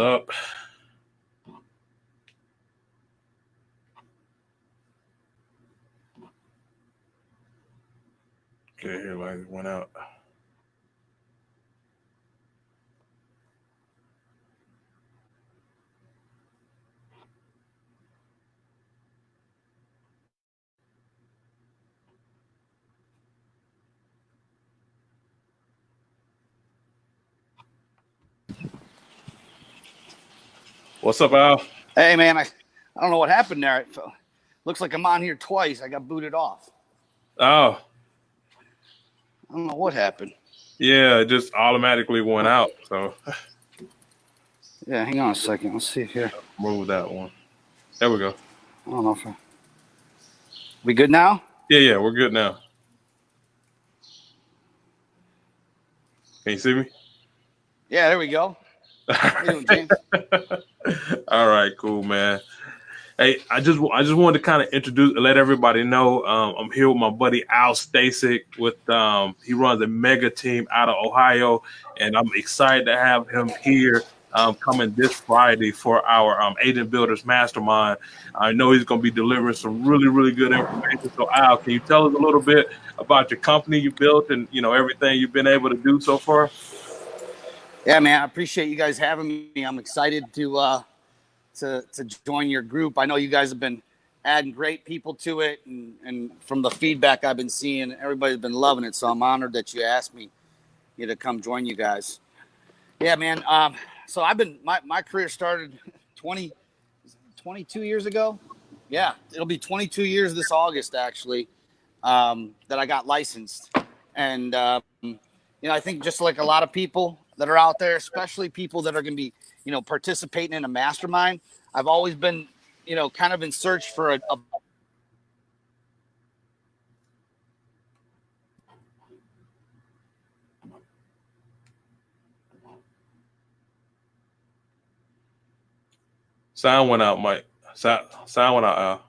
up? Okay, here, like went out. What's up, Al? Hey, man, I don't know what happened there. Looks like I'm on here twice. I got booted off. Oh. I don't know what happened. Yeah, it just automatically went out. So. Yeah, hang on a second. Let's see here. Move that one. There we go. I don't know if we good now? Yeah, we're good now. Can you see me? Yeah, there we go. How you doing, James? All right, cool, man. Hey, I just wanted to kind of let everybody know I'm here with my buddy Al Stasek. He runs a mega team out of Ohio, and I'm excited to have him here coming this Friday for our Agent Builders Mastermind. I know he's going to be delivering some really, really good information. So, Al, can you tell us a little bit about your company you built and everything you've been able to do so far? Yeah, man, I appreciate you guys having me. I'm excited to join your group. I know you guys have been adding great people to it, and from the feedback I've been seeing, everybody's been loving it. So I'm honored that you asked me to come join you guys. Yeah, man. So I've been my career started 22 years ago. Yeah, it'll be 22 years this August actually that I got licensed, and I think just like a lot of people that are out there, especially people that are going to be participating in a mastermind, I've always been kind of in search for a Sound went out, Mike. Sound went out, Al.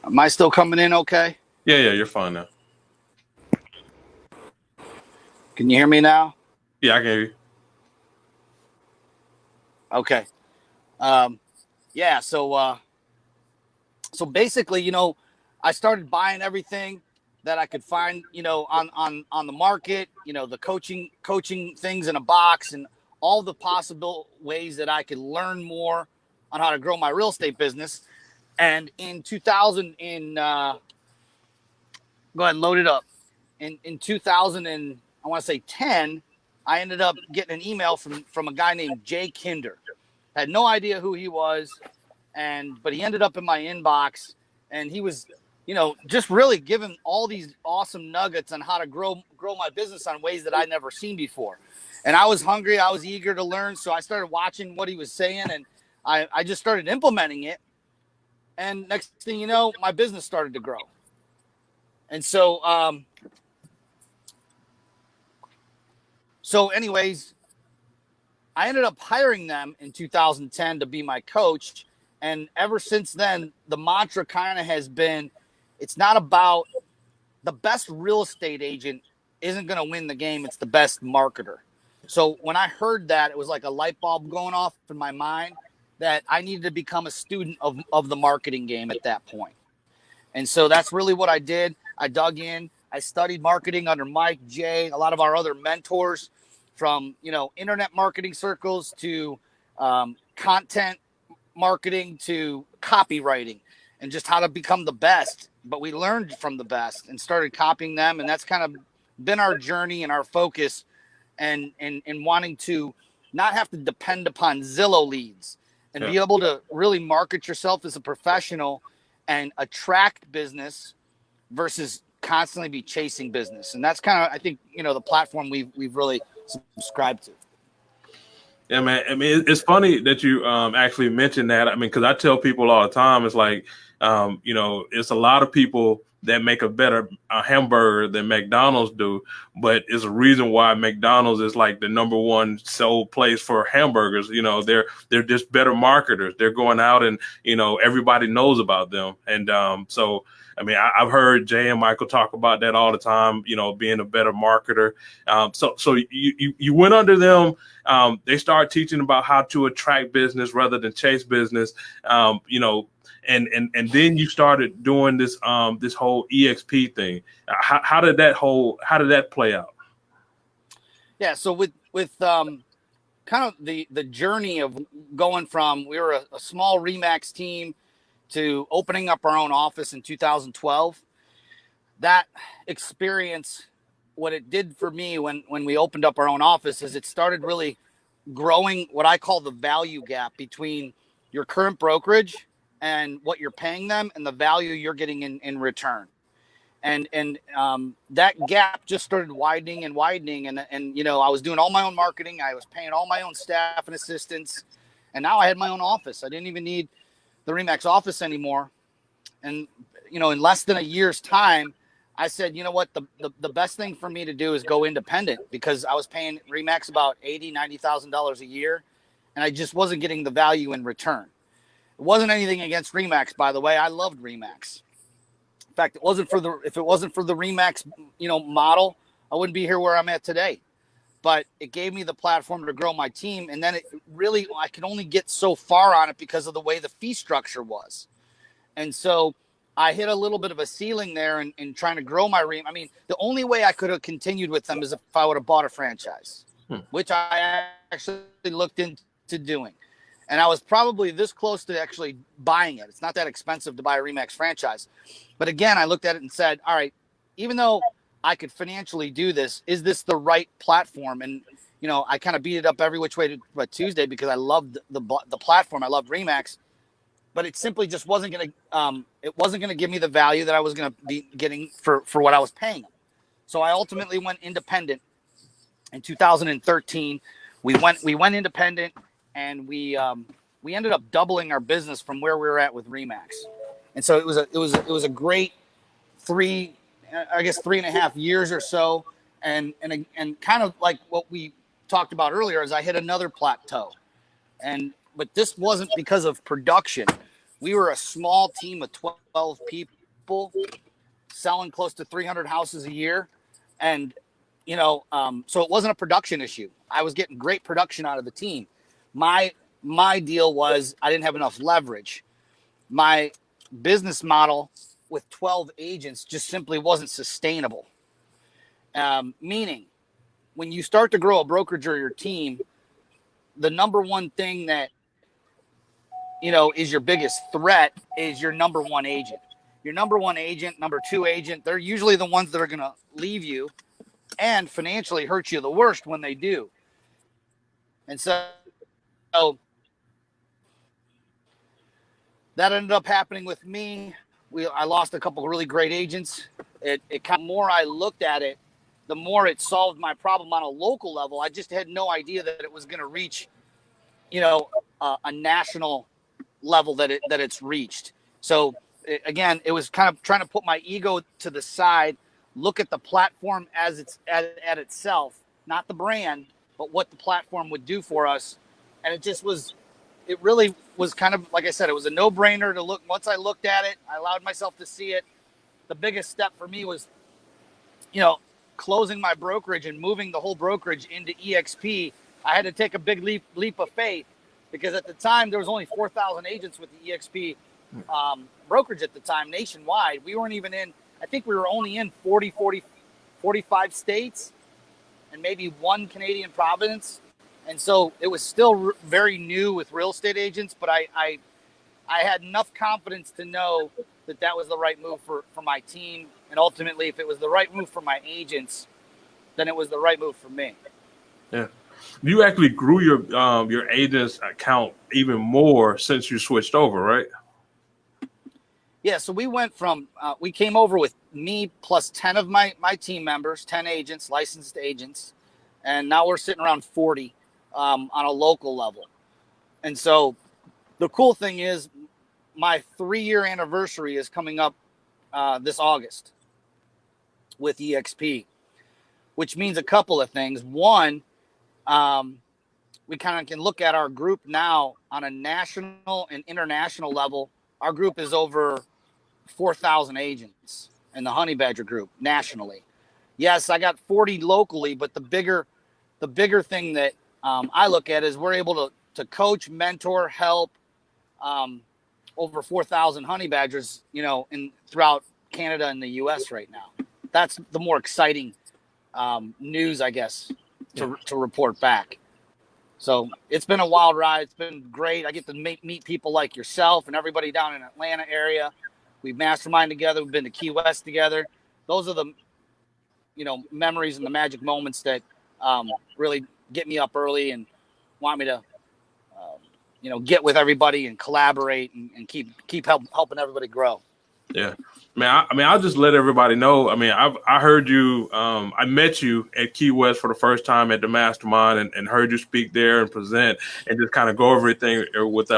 Am I still coming in okay? Yeah, you're fine now. Can you hear me now? Yeah, I can hear you. Okay. Yeah, so basically, I started buying everything that I could find, on the market, the coaching things in a box and all the possible ways that I could learn more on how to grow my real estate business. And in 2000 go ahead and load it up. In 2000 and I want to say 10, I ended up getting an email from a guy named Jay Kinder. I had no idea who he was, but he ended up in my inbox, and he was, just really giving all these awesome nuggets on how to grow my business on ways that I'd never seen before. And I was hungry, I was eager to learn, so I started watching what he was saying, and I just started implementing it. And next thing you know, my business started to grow. And so anyways, I ended up hiring them in 2010 to be my coach. And ever since then, the mantra kind of has been, it's not about the best real estate agent isn't going to win the game. It's the best marketer. So when I heard that, it was like a light bulb going off in my mind that I needed to become a student of the marketing game at that point. And so that's really what I did. I dug in. I studied marketing under Mike, Jay, a lot of our other mentors, from internet marketing circles to content marketing to copywriting, and just how to become the best. But we learned from the best and started copying them, and that's kind of been our journey and our focus, and wanting to not have to depend upon Zillow leads and be able to really market yourself as a professional and attract business versus constantly be chasing business. And that's kind of, I think, the platform we've really subscribed to. Yeah, man. I mean, it's funny that you actually mentioned that. I mean, because I tell people all the time, it's like, it's a lot of people that make a better hamburger than McDonald's do, but it's a reason why McDonald's is like the number one sold place for hamburgers. You know, they're just better marketers. They're going out and, you know, everybody knows about them. And so, I mean, I've heard Jay and Michael talk about that all the time, you know, being a better marketer. So you went under them. They start teaching about how to attract business rather than chase business. You know, and then you started doing this this whole EXP thing. How did that play out? Yeah, so with kind of the journey of going from, we were a small Remax team to opening up our own office in 2012. That experience, what it did for me when we opened up our own office, is it started really growing what I call the value gap between your current brokerage and what you're paying them and the value you're getting in return. And that gap just started widening and widening. And, you know, I was doing all my own marketing. I was paying all my own staff and assistants. And now I had my own office. I didn't even need the Remax office anymore. And, you know, in less than a year's time, I said, you know what, the best thing for me to do is go independent, because I was paying Remax about $80,000-$90,000 a year. And I just wasn't getting the value in return. It wasn't anything against Remax, by the way. I loved Remax. In fact, if it wasn't for the Remax, you know, model, I wouldn't be here where I'm at today. But it gave me the platform to grow my team, and then I could only get so far on it because of the way the fee structure was. And so I hit a little bit of a ceiling there in trying to grow my Remax. I mean, the only way I could have continued with them is if I would have bought a franchise, which I actually looked into doing. And I was probably this close to actually buying it. It's not that expensive to buy a Remax franchise. But again, I looked at it and said, all right, even though I could financially do this, is this the right platform? And, you know, I kind of beat it up every which way to Tuesday, because I loved the platform. I loved Remax, but it simply just wasn't going to give me the value that I was going to be getting for what I was paying. So I ultimately went independent in 2013. We went independent. And we ended up doubling our business from where we were at with Remax. And so it was a great 3.5 years or so. And kind of like what we talked about earlier, is I hit another plateau. But this wasn't because of production. We were a small team of 12 people selling close to 300 houses a year. And, you know, so it wasn't a production issue. I was getting great production out of the team. My deal was I didn't have enough leverage. My business model with 12 agents just simply wasn't sustainable. Meaning, when you start to grow a brokerage or your team, the number one thing that, you know, is your biggest threat is your number one agent. Your number one agent, number two agent, they're usually the ones that are going to leave you and financially hurt you the worst when they do. And so that ended up happening with me. I lost a couple of really great agents. It kind of, more I looked at it, the more it solved my problem on a local level. I just had no idea that it was going to reach, you know, a national level that it's reached. So again, it was kind of trying to put my ego to the side, look at the platform as it's at itself, not the brand, but what the platform would do for us. And it really was kind of, like I said, it was a no-brainer to look. Once I looked at it, I allowed myself to see it. The biggest step for me was, you know, closing my brokerage and moving the whole brokerage into EXP. I had to take a big leap of faith, because at the time there was only 4,000 agents with the EXP brokerage at the time nationwide. We weren't even in, I think we were only in 45 states and maybe one Canadian province. And so it was still very new with real estate agents, but I had enough confidence to know that was the right move for my team. And ultimately, if it was the right move for my agents, then it was the right move for me. Yeah. You actually grew your agent's account even more since you switched over, right? Yeah, so we went from, we came over with me plus 10 of my team members, 10 agents, licensed agents, and now we're sitting around 40 on a local level. And so the cool thing is my 3-year anniversary is coming up this August with EXP, which means a couple of things. One, we kind of can look at our group now on a national and international level. Our group is over 4,000 agents in the Honey Badger group nationally. Yes, I got 40 locally, but the bigger thing that I look at is we're able to coach, mentor, help over 4,000 Honey Badgers, throughout Canada and the U.S. right now. That's the more exciting news, I guess, to report back. So it's been a wild ride. It's been great. I get to meet people like yourself and everybody down in Atlanta area. We've masterminded together. We've been to Key West together. Those are the, memories and the magic moments that really get me up early and want me to, get with everybody and collaborate and keep helping everybody grow. Yeah, man. I'll just let everybody know. I mean, I heard you. I met you at Key West for the first time at the Mastermind, and heard you speak there and present and just kind of go over everything with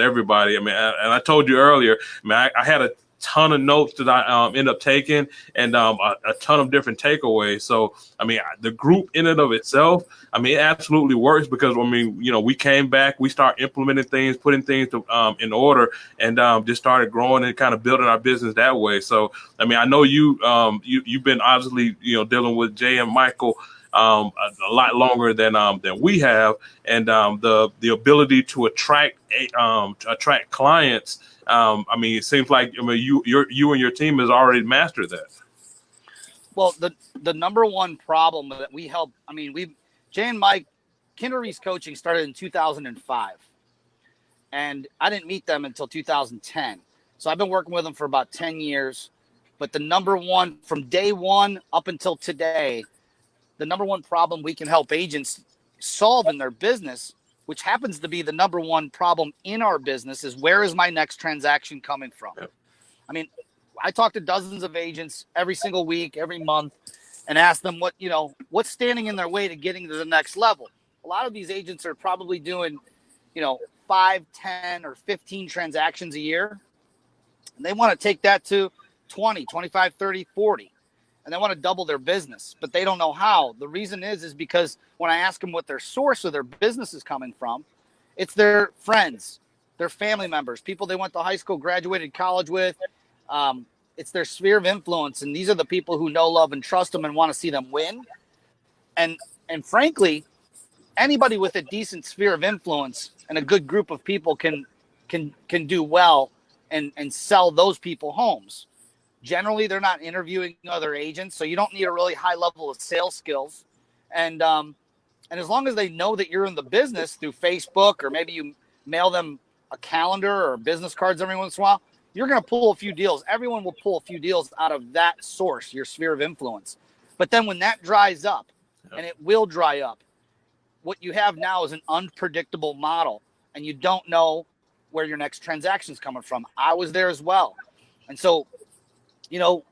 everybody. I mean, and I told you earlier. I had a ton of notes that I end up taking, and a ton of different takeaways. So, I mean, the group in and of itself, I mean, it absolutely works because, I mean, we came back, we start implementing things, putting things in order, and just started growing and kind of building our business that way. So, I mean, I know you've been obviously, dealing with Jay and Michael a lot longer than we have, and the ability to attract clients. I mean, it seems like you and your team has already mastered that. Well, the number one problem that we help, Jay and Mike, Kindery's coaching started in 2005, and I didn't meet them until 2010. So I've been working with them for about 10 years. But the number one, from day one up until today, the number one problem we can help agents solve in their business, which happens to be the number one problem in our business, is where is my next transaction coming from? Yep. I mean, I talk to dozens of agents every single week, every month, and ask them what's standing in their way to getting to the next level. A lot of these agents are probably doing, 5, 10, or 15 transactions a year. And they want to take that to 20, 25, 30, 40. And they want to double their business, but they don't know how. The reason is because when I ask them what their source of their business is coming from, it's their friends, their family members, people they went to high school, graduated college with. It's their sphere of influence. And these are the people who know, love, and trust them and want to see them win. And frankly, anybody with a decent sphere of influence and a good group of people can do well and sell those people homes. Generally, they're not interviewing other agents, so you don't need a really high level of sales skills. And as long as they know that you're in the business through Facebook, or maybe you mail them a calendar or business cards every once in a while, you're going to pull a few deals. Everyone will pull a few deals out of that source, your sphere of influence. But then when that dries up, and it will dry up, what you have now is an unpredictable model, and you don't know where your next transaction is coming from. I was there as well. And so,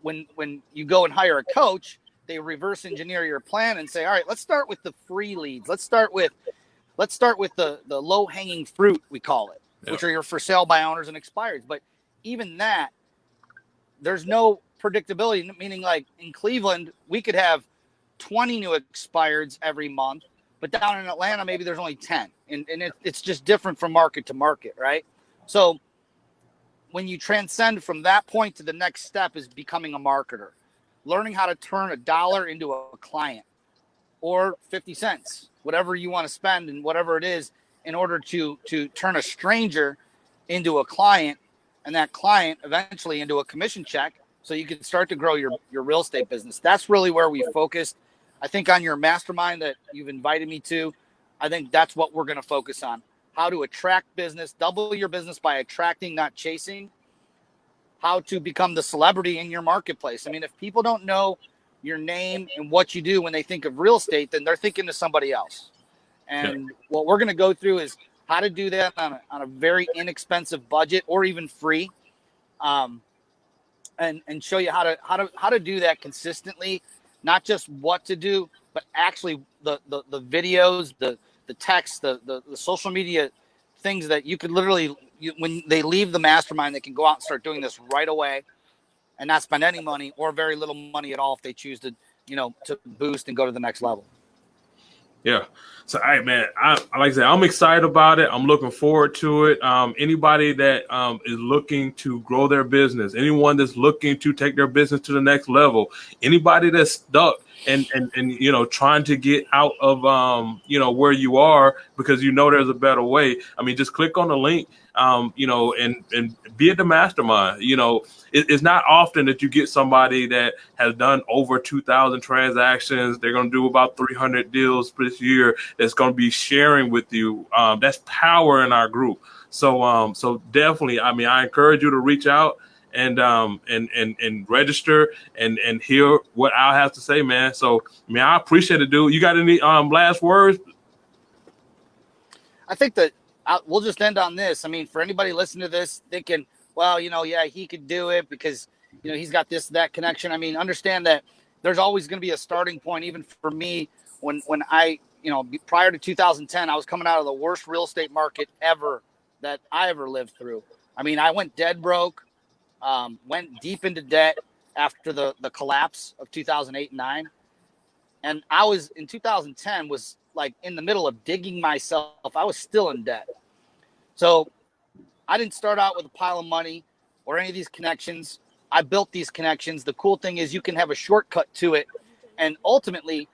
when you go and hire a coach, they reverse engineer your plan and say, all right, let's start with the free leads. Let's start with the low hanging fruit, we call it, which are your for sale by owners and expireds. But even that, there's no predictability, meaning like in Cleveland, we could have 20 new expireds every month, but down in Atlanta, maybe there's only 10. And it's just different from market to market, right? So when you transcend from that point to the next step is becoming a marketer, learning how to turn $1 into a client, or 50 cents, whatever you want to spend and whatever it is, in order to turn a stranger into a client, and that client eventually into a commission check, so you can start to grow your real estate business. That's really where we focused. I think on your mastermind that you've invited me to, I think that's what we're going to focus on. How to attract business, double your business by attracting, not chasing. How to become the celebrity in your marketplace. I mean, if people don't know your name and what you do when they think of real estate, then they're thinking of somebody else. And what we're going to go through is how to do that on a very inexpensive budget, or even free, and show you how to do that consistently. Not just what to do, but actually the videos, the text, the social media things that you could literally, when they leave the mastermind, they can go out and start doing this right away. and not spend any money or very little money at all if they choose to, to boost and go to the next level. Yeah. So, all right, man, like I said, I'm excited about it. I'm looking forward to it. Anybody that is looking to grow their business, anyone that's looking to take their business to the next level, anybody that's stuck and trying to get out of where you are because there's a better way. I mean, just click on the link, and be at the mastermind. It's not often that you get somebody that has done over 2,000 transactions. They're going to do about 300 deals this year. That's going to be sharing with you. That's power in our group. So definitely, I mean, I encourage you to reach out and register and hear what Al has to say, man. So, man, I appreciate it, dude. You got any last words? I think that we'll just end on this. I mean, for anybody listening to this thinking, well, yeah, he could do it because, he's got that connection. I mean, understand that there's always going to be a starting point. Even for me, when I, prior to 2010, I was coming out of the worst real estate market ever that I ever lived through. I mean, I went dead broke, went deep into debt after the collapse of 2008 and 9. And I was in 2010 was like in the middle of digging myself. I was still in debt. So I didn't start out with a pile of money or any of these connections. I built these connections. The cool thing is you can have a shortcut to it. And ultimately,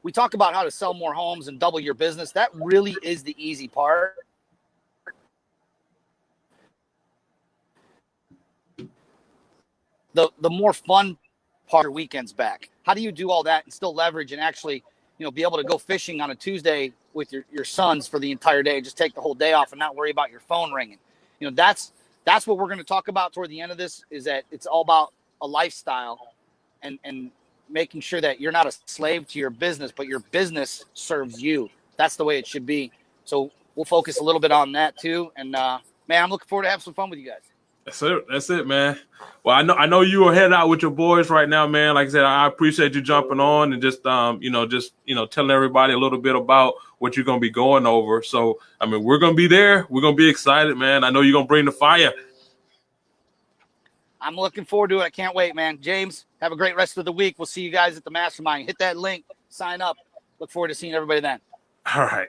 we talk about how to sell more homes and double your business. That really is the easy part. The more fun part of weekends back. How do you do all that and still leverage and actually, be able to go fishing on a Tuesday with your sons for the entire day, just take the whole day off and not worry about your phone ringing. That's what we're going to talk about toward the end of this, is that it's all about a lifestyle and making sure that you're not a slave to your business, but your business serves you. That's the way it should be. So we'll focus a little bit on that too. And man, I'm looking forward to having some fun with you guys. That's it, man. Well, I know you are headed out with your boys right now, man. Like I said, I appreciate you jumping on and just telling everybody a little bit about what you're gonna be going over. So, I mean, we're gonna be there. We're gonna be excited, man. I know you're gonna bring the fire. I'm looking forward to it. I can't wait, man. James, have a great rest of the week. We'll see you guys at the mastermind. Hit that link, sign up. Look forward to seeing everybody then. All right.